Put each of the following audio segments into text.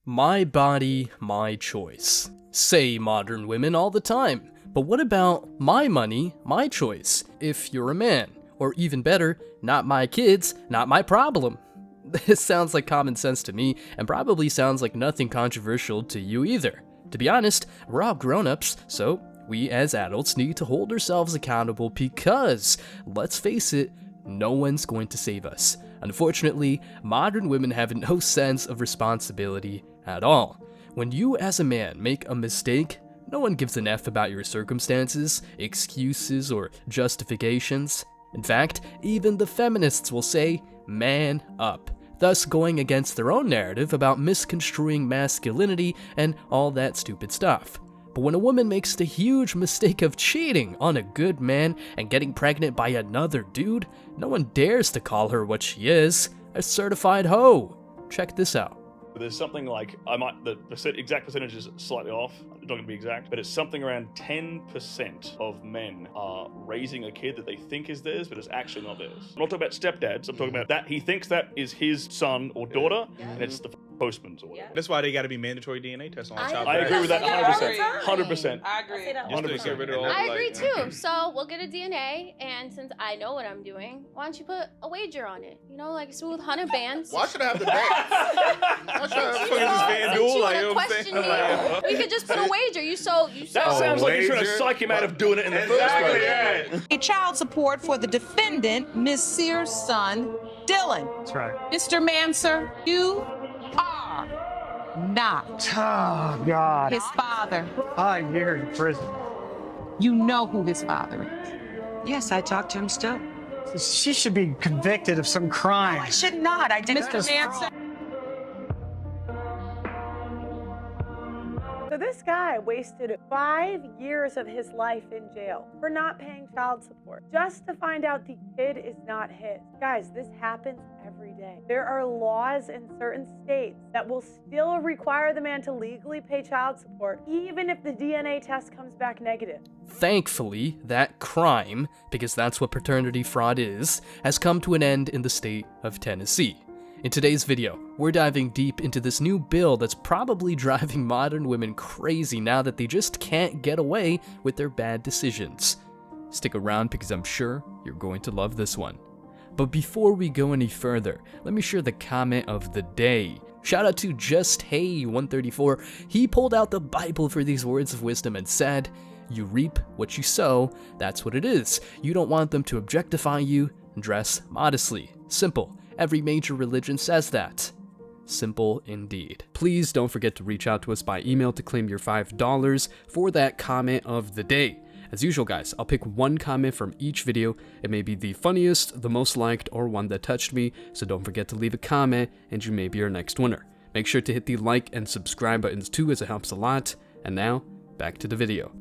My body, my choice. Say modern women all the time. But what about my money, my choice, if you're a man? Or even better, not my kids, not my problem. This sounds like common sense to me, and probably sounds like nothing controversial to you either. To be honest, we're all grown-ups, so we as adults need to hold ourselves accountable because, let's face it, no one's going to save us. Unfortunately, modern women have no sense of responsibility at all. When you as a man make a mistake, no one gives an F about your circumstances, excuses, or justifications. In fact, even the feminists will say, man up, thus going against their own narrative about misconstruing masculinity and all that stupid stuff. But when a woman makes the huge mistake of cheating on a good man and getting pregnant by another dude, no one dares to call her what she is, a certified hoe. Check this out. There's something like, the exact percentage is slightly off, I'm not going to be exact, but it's something around 10% of men are raising a kid that they think is theirs, but it's actually not theirs. I'm not talking about stepdads, I'm talking about that he thinks that is his son or daughter, and it's the postman's or whatever. That's why they got to be mandatory DNA tests on child. I agree with that 100%. 100%. I agree. 100%. I agree too. So we'll get a DNA, and since I know what I'm doing, why don't you put a wager on it? You know, like smooth 100 bands. Why should I have the bands? Why should I have this FanDuel? Like, you know what I'm saying? We could just put a wager. You sold. That sounds like you're trying to psych him out of doing it in the first place. A child support for the defendant, Ms. Sears' son, Dylan. That's right. Mr. Manser, you are not Oh, God. his father. 5 years in prison. You know who his father is. Yes, I talked to him still. She should be convicted of some crime. I should not. I didn't. Mr. Manser. So this guy wasted 5 years of his life in jail for not paying child support, just to find out the kid is not his. Guys, this happens every day. There are laws in certain states that will still require the man to legally pay child support, even if the DNA test comes back negative. Thankfully, that crime, because that's what paternity fraud is, has come to an end in the state of Tennessee. In today's video, we're diving deep into this new bill that's probably driving modern women crazy now that they just can't get away with their bad decisions. Stick around because I'm sure you're going to love this one. But before we go any further, let me share the comment of the day. Shout out to Just Hey 134. He pulled out the Bible for these words of wisdom and said, "You reap what you sow, that's what it is. You don't want them to objectify you, dress modestly. Simple. Every major religion says that." Simple indeed. Please don't forget to reach out to us by email to claim your $5 for that comment of the day. As usual guys, I'll pick one comment from each video. It may be the funniest, the most liked, or one that touched me, so don't forget to leave a comment and you may be our next winner. Make sure to hit the like and subscribe buttons too, as it helps a lot. And now, back to the video.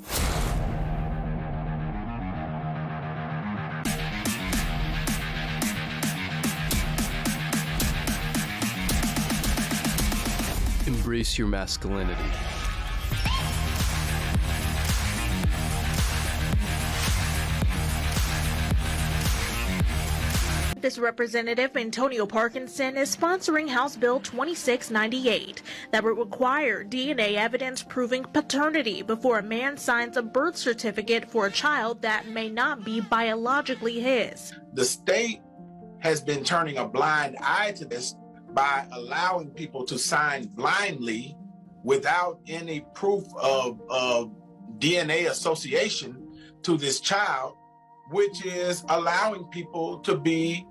Embrace your masculinity. This Representative Antonio Parkinson is sponsoring House Bill 2698 that would require DNA evidence proving paternity before a man signs a birth certificate for a child that may not be biologically his. The state has been turning a blind eye to this by allowing people to sign blindly without any proof of DNA association to this child, which is allowing people to be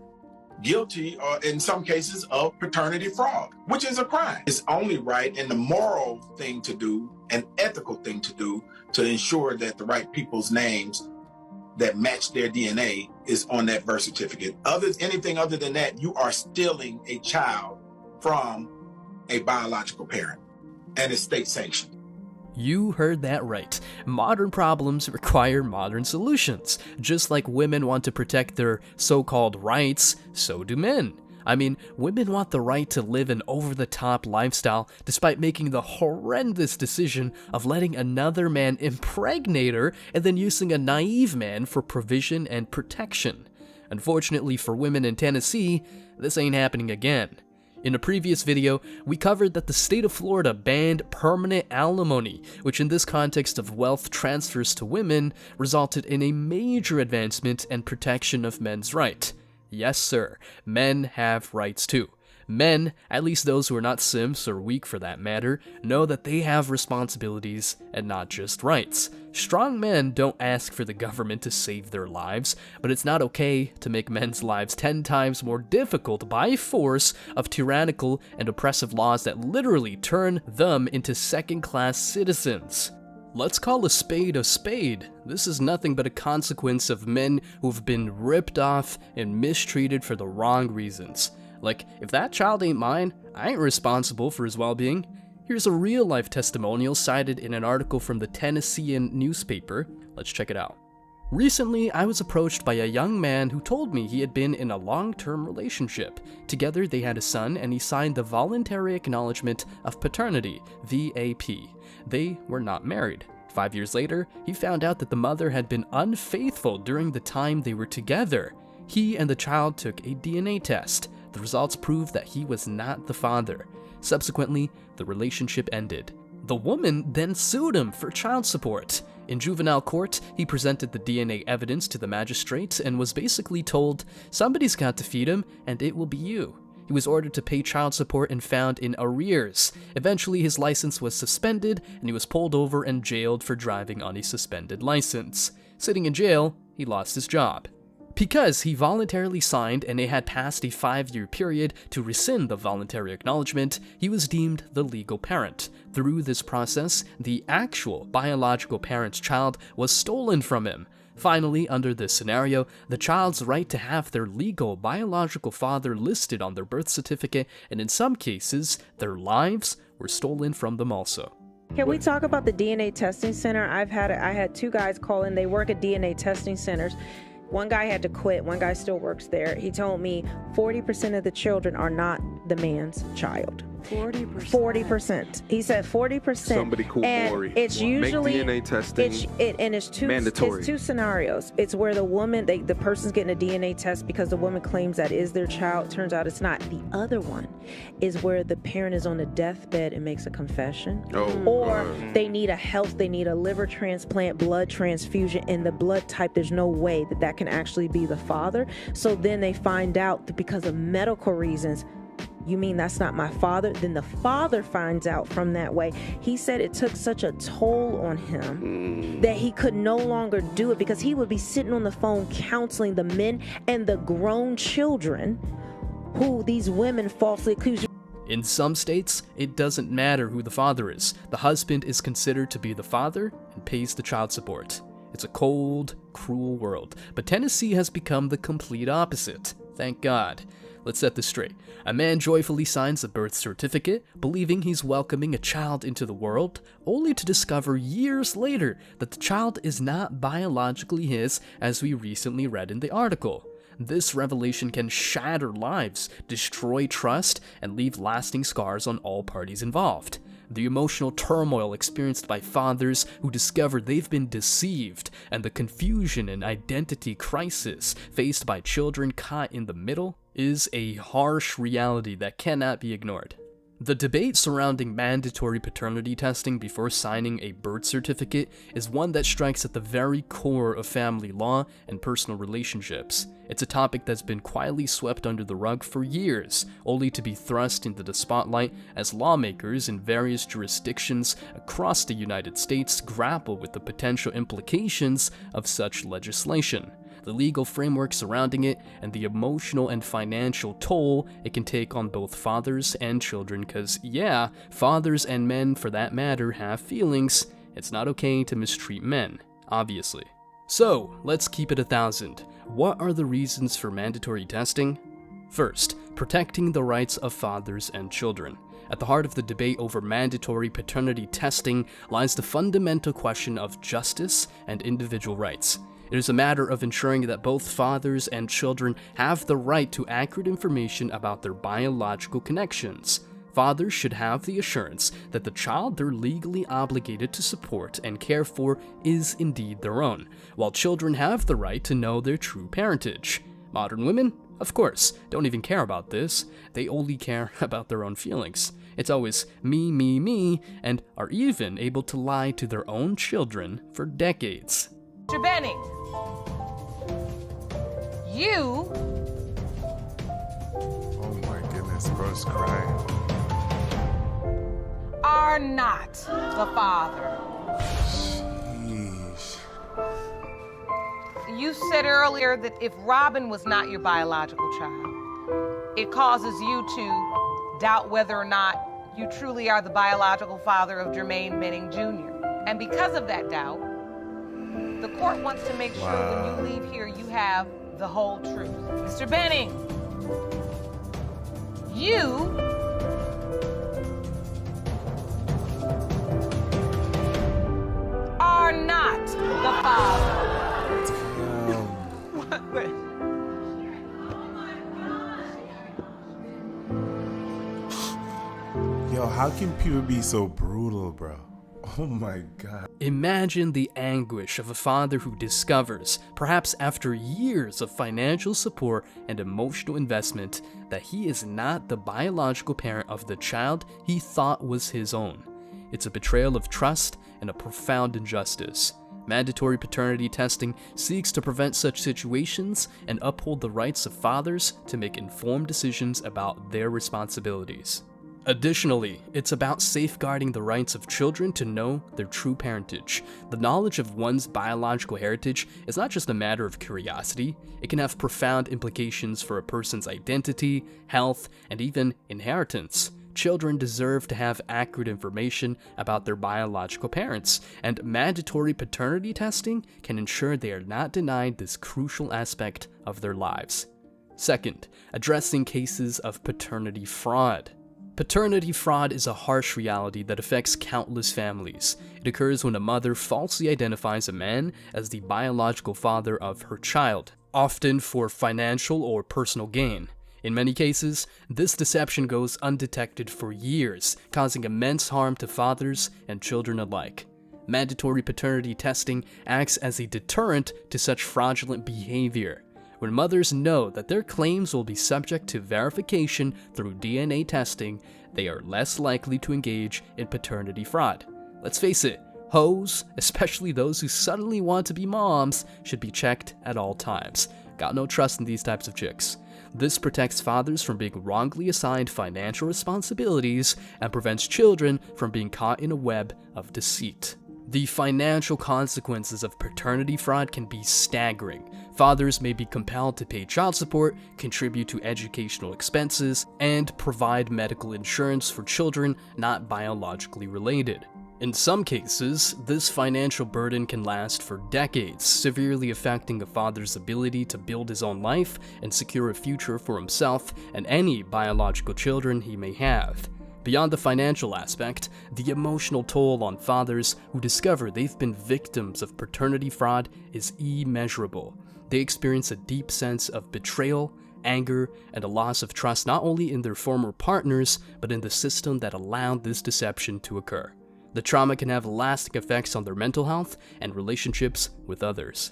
guilty, or in some cases, of paternity fraud, which is a crime. It's only right and the moral thing to do, an ethical thing to do, to ensure that the right people's names that match their DNA is on that birth certificate. Anything other than that, you are stealing a child from a biological parent, and it's state sanctioned. You heard that right. Modern problems require modern solutions. Just like women want to protect their so-called rights, so do men. I mean, women want the right to live an over-the-top lifestyle despite making the horrendous decision of letting another man impregnate her and then using a naive man for provision and protection. Unfortunately for women in Tennessee, this ain't happening again. In a previous video, we covered that the state of Florida banned permanent alimony, which in this context of wealth transfers to women, resulted in a major advancement and protection of men's rights. Yes sir, men have rights too. Men, at least those who are not simps or weak for that matter, know that they have responsibilities and not just rights. Strong men don't ask for the government to save their lives, but it's not okay to make men's lives 10 times more difficult by force of tyrannical and oppressive laws that literally turn them into second-class citizens. Let's call a spade a spade. This is nothing but a consequence of men who've been ripped off and mistreated for the wrong reasons. Like, if that child ain't mine, I ain't responsible for his well-being. Here's a real-life testimonial cited in an article from the Tennessean newspaper. Let's check it out. Recently, I was approached by a young man who told me he had been in a long-term relationship. Together, they had a son, and he signed the Voluntary Acknowledgement of Paternity, VAP. They were not married. 5 years later, he found out that the mother had been unfaithful during the time they were together. He and the child took a DNA test. The results proved that he was not the father. Subsequently, the relationship ended. The woman then sued him for child support. In juvenile court, he presented the DNA evidence to the magistrate and was basically told, somebody's got to feed him, and it will be you. He was ordered to pay child support and found in arrears. Eventually, his license was suspended, and he was pulled over and jailed for driving on a suspended license. Sitting in jail, he lost his job. Because he voluntarily signed and it had passed a 5-year period to rescind the voluntary acknowledgement, he was deemed the legal parent. Through this process, the actual biological parent's child was stolen from him. Finally, under this scenario, the child's right to have their legal biological father listed on their birth certificate, and in some cases, their lives were stolen from them also. Can we talk about the DNA testing center? I had 2 guys call in. They work at DNA testing centers. One guy had to quit. One guy still works there. He told me 40% of the children are not the man's child. 40%. He said 40%. Somebody call Maury. It's usually make DNA testing it's two mandatory. It's 2 scenarios. It's where the woman, the person's getting a DNA test because the woman claims that is their child. Turns out it's not. The other one is where the parent is on a deathbed and makes a confession, or they need a liver transplant, blood transfusion, and the blood type. There's no way that can actually be the father. So then they find out that because of medical reasons, you mean that's not my father? Then the father finds out from that way. He said it took such a toll on him that he could no longer do it because he would be sitting on the phone counseling the men and the grown children who these women falsely accuse. In some states, it doesn't matter who the father is. The husband is considered to be the father and pays the child support. It's a cold, cruel world, but Tennessee has become the complete opposite. Thank God. Let's set this straight. A man joyfully signs a birth certificate, believing he's welcoming a child into the world, only to discover years later that the child is not biologically his, as we recently read in the article. This revelation can shatter lives, destroy trust, and leave lasting scars on all parties involved. The emotional turmoil experienced by fathers who discover they've been deceived, and the confusion and identity crisis faced by children caught in the middle is a harsh reality that cannot be ignored. The debate surrounding mandatory paternity testing before signing a birth certificate is one that strikes at the very core of family law and personal relationships. It's a topic that's been quietly swept under the rug for years, only to be thrust into the spotlight as lawmakers in various jurisdictions across the United States grapple with the potential implications of such legislation, the legal framework surrounding it, and the emotional and financial toll it can take on both fathers and children, because yeah, fathers and men for that matter have feelings. It's not okay to mistreat men, obviously. So, let's keep it 1,000. What are the reasons for mandatory testing? First, protecting the rights of fathers and children. At the heart of the debate over mandatory paternity testing lies the fundamental question of justice and individual rights. It is a matter of ensuring that both fathers and children have the right to accurate information about their biological connections. Fathers should have the assurance that the child they're legally obligated to support and care for is indeed their own, while children have the right to know their true parentage. Modern women, of course, don't even care about this. They only care about their own feelings. It's always me, me, me, and are even able to lie to their own children for decades. Mr. Benning, you Oh my goodness, bro's crying. are not the father. Sheesh. You said earlier that if Robin was not your biological child, it causes you to doubt whether or not you truly are the biological father of Jermaine Benning Jr. And because of that doubt, the court wants to make sure when you leave here, you have the whole truth. Mr. Benning, you are not the father. Yo, how can people be so brutal, bro? Oh my god. Imagine the anguish of a father who discovers, perhaps after years of financial support and emotional investment, that he is not the biological parent of the child he thought was his own. It's a betrayal of trust and a profound injustice. Mandatory paternity testing seeks to prevent such situations and uphold the rights of fathers to make informed decisions about their responsibilities. Additionally, it's about safeguarding the rights of children to know their true parentage. The knowledge of one's biological heritage is not just a matter of curiosity, it can have profound implications for a person's identity, health, and even inheritance. Children deserve to have accurate information about their biological parents, and mandatory paternity testing can ensure they are not denied this crucial aspect of their lives. Second, addressing cases of paternity fraud. Paternity fraud is a harsh reality that affects countless families. It occurs when a mother falsely identifies a man as the biological father of her child, often for financial or personal gain. In many cases, this deception goes undetected for years, causing immense harm to fathers and children alike. Mandatory paternity testing acts as a deterrent to such fraudulent behavior. When mothers know that their claims will be subject to verification through DNA testing, they are less likely to engage in paternity fraud. Let's face it, hoes, especially those who suddenly want to be moms, should be checked at all times. Got no trust in these types of chicks. This protects fathers from being wrongly assigned financial responsibilities and prevents children from being caught in a web of deceit. The financial consequences of paternity fraud can be staggering. Fathers may be compelled to pay child support, contribute to educational expenses, and provide medical insurance for children not biologically related. In some cases, this financial burden can last for decades, severely affecting a father's ability to build his own life and secure a future for himself and any biological children he may have. Beyond the financial aspect, the emotional toll on fathers who discover they've been victims of paternity fraud is immeasurable. They experience a deep sense of betrayal, anger, and a loss of trust not only in their former partners, but in the system that allowed this deception to occur. The trauma can have lasting effects on their mental health and relationships with others.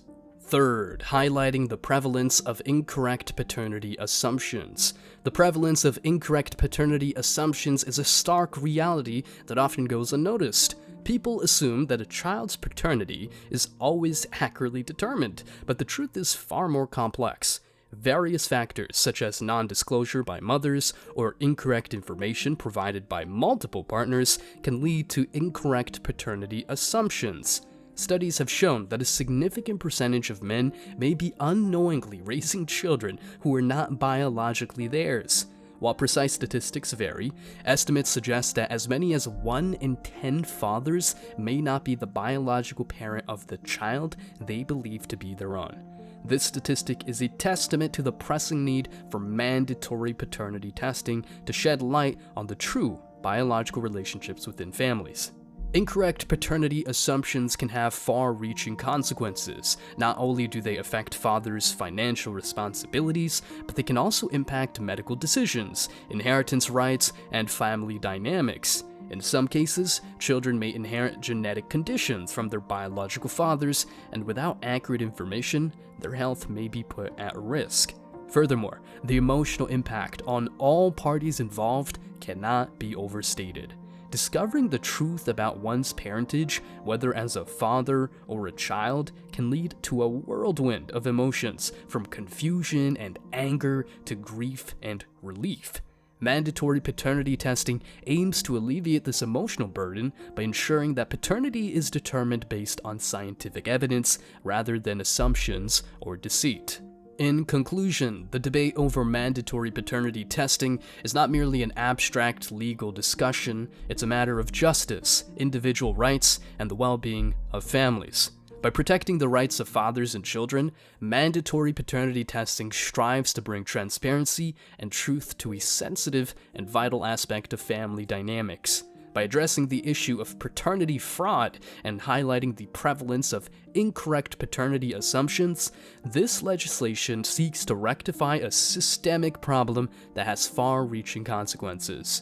Third, highlighting the prevalence of incorrect paternity assumptions. The prevalence of incorrect paternity assumptions is a stark reality that often goes unnoticed. People assume that a child's paternity is always accurately determined, but the truth is far more complex. Various factors, such as non-disclosure by mothers or incorrect information provided by multiple partners, can lead to incorrect paternity assumptions. Studies have shown that a significant percentage of men may be unknowingly raising children who are not biologically theirs. While precise statistics vary, estimates suggest that as many as 1 in 10 fathers may not be the biological parent of the child they believe to be their own. This statistic is a testament to the pressing need for mandatory paternity testing to shed light on the true biological relationships within families. Incorrect paternity assumptions can have far-reaching consequences. Not only do they affect fathers' financial responsibilities, but they can also impact medical decisions, inheritance rights, and family dynamics. In some cases, children may inherit genetic conditions from their biological fathers, and without accurate information, their health may be put at risk. Furthermore, the emotional impact on all parties involved cannot be overstated. Discovering the truth about one's parentage, whether as a father or a child, can lead to a whirlwind of emotions, from confusion and anger to grief and relief. Mandatory paternity testing aims to alleviate this emotional burden by ensuring that paternity is determined based on scientific evidence rather than assumptions or deceit. In conclusion, the debate over mandatory paternity testing is not merely an abstract legal discussion, it's a matter of justice, individual rights, and the well-being of families. By protecting the rights of fathers and children, mandatory paternity testing strives to bring transparency and truth to a sensitive and vital aspect of family dynamics. By addressing the issue of paternity fraud and highlighting the prevalence of incorrect paternity assumptions, this legislation seeks to rectify a systemic problem that has far-reaching consequences.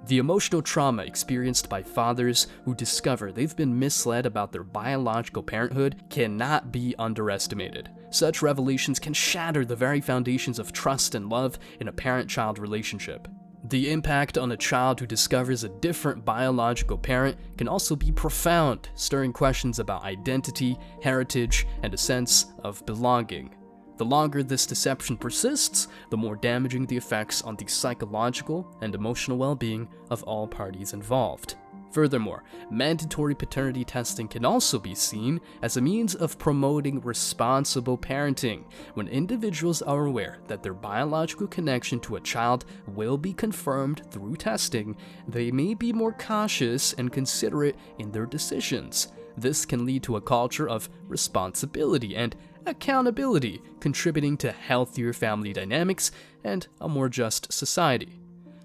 The emotional trauma experienced by fathers who discover they've been misled about their biological parenthood cannot be underestimated. Such revelations can shatter the very foundations of trust and love in a parent-child relationship. The impact on a child who discovers a different biological parent can also be profound, stirring questions about identity, heritage, and a sense of belonging. The longer this deception persists, the more damaging the effects on the psychological and emotional well-being of all parties involved. Furthermore, mandatory paternity testing can also be seen as a means of promoting responsible parenting. When individuals are aware that their biological connection to a child will be confirmed through testing, they may be more cautious and considerate in their decisions. This can lead to a culture of responsibility and accountability, contributing to healthier family dynamics and a more just society.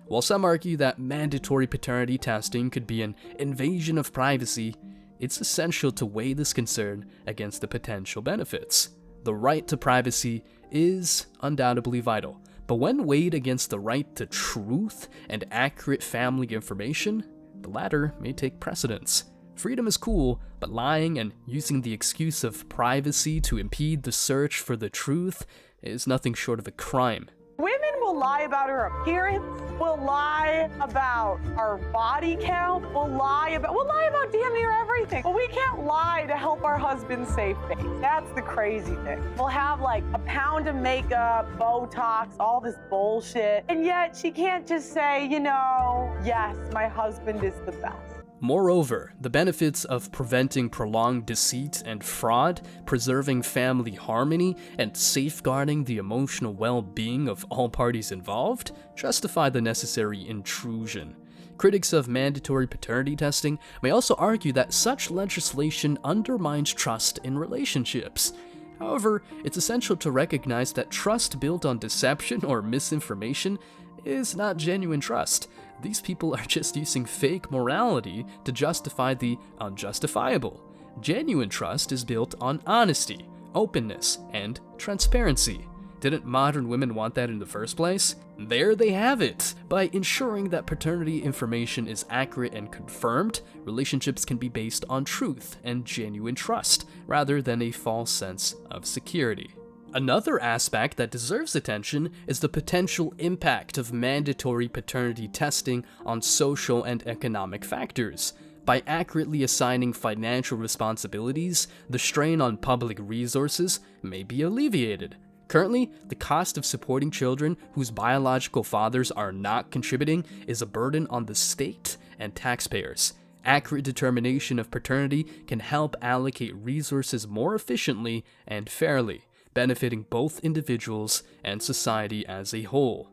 While some argue that mandatory paternity testing could be an invasion of privacy, it's essential to weigh this concern against the potential benefits. The right to privacy is undoubtedly vital, but when weighed against the right to truth and accurate family information, the latter may take precedence. Freedom is cool, but lying and using the excuse of privacy to impede the search for the truth is nothing short of a crime. Women will lie about her appearance, will lie about our body count, will lie about damn near everything. But we can't lie to help our husband save face. That's the crazy thing. We'll have like a pound of makeup, Botox, all this bullshit. And yet she can't just say, yes, my husband is the best. Moreover, the benefits of preventing prolonged deceit and fraud, preserving family harmony, and safeguarding the emotional well-being of all parties involved justify the necessary intrusion. Critics of mandatory paternity testing may also argue that such legislation undermines trust in relationships. However, it's essential to recognize that trust built on deception or misinformation is not genuine trust. These people are just using fake morality to justify the unjustifiable. Genuine trust is built on honesty, openness, and transparency. Didn't modern women want that in the first place? There they have it! By ensuring that paternity information is accurate and confirmed, relationships can be based on truth and genuine trust, rather than a false sense of security. Another aspect that deserves attention is the potential impact of mandatory paternity testing on social and economic factors. By accurately assigning financial responsibilities, the strain on public resources may be alleviated. Currently, the cost of supporting children whose biological fathers are not contributing is a burden on the state and taxpayers. Accurate determination of paternity can help allocate resources more efficiently and fairly, benefiting both individuals and society as a whole.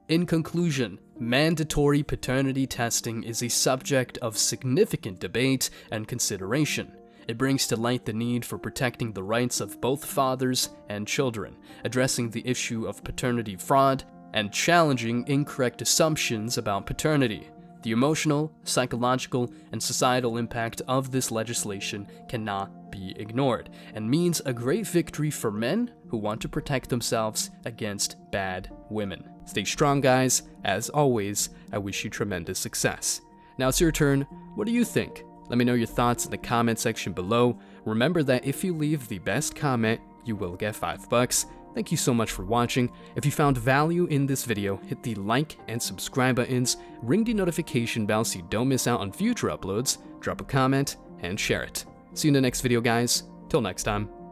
In conclusion, mandatory paternity testing is a subject of significant debate and consideration. It brings to light the need for protecting the rights of both fathers and children, addressing the issue of paternity fraud, and challenging incorrect assumptions about paternity. The emotional, psychological, and societal impact of this legislation cannot be ignored, and means a great victory for men who want to protect themselves against bad women. Stay strong, guys. As always, I wish you tremendous success. Now it's your turn. What do you think? Let me know your thoughts in the comment section below. Remember that if you leave the best comment, you will get $5. Thank you so much for watching. If you found value in this video, hit the like and subscribe buttons, ring the notification bell so you don't miss out on future uploads, drop a comment, and share it. See you in the next video, guys. Till next time.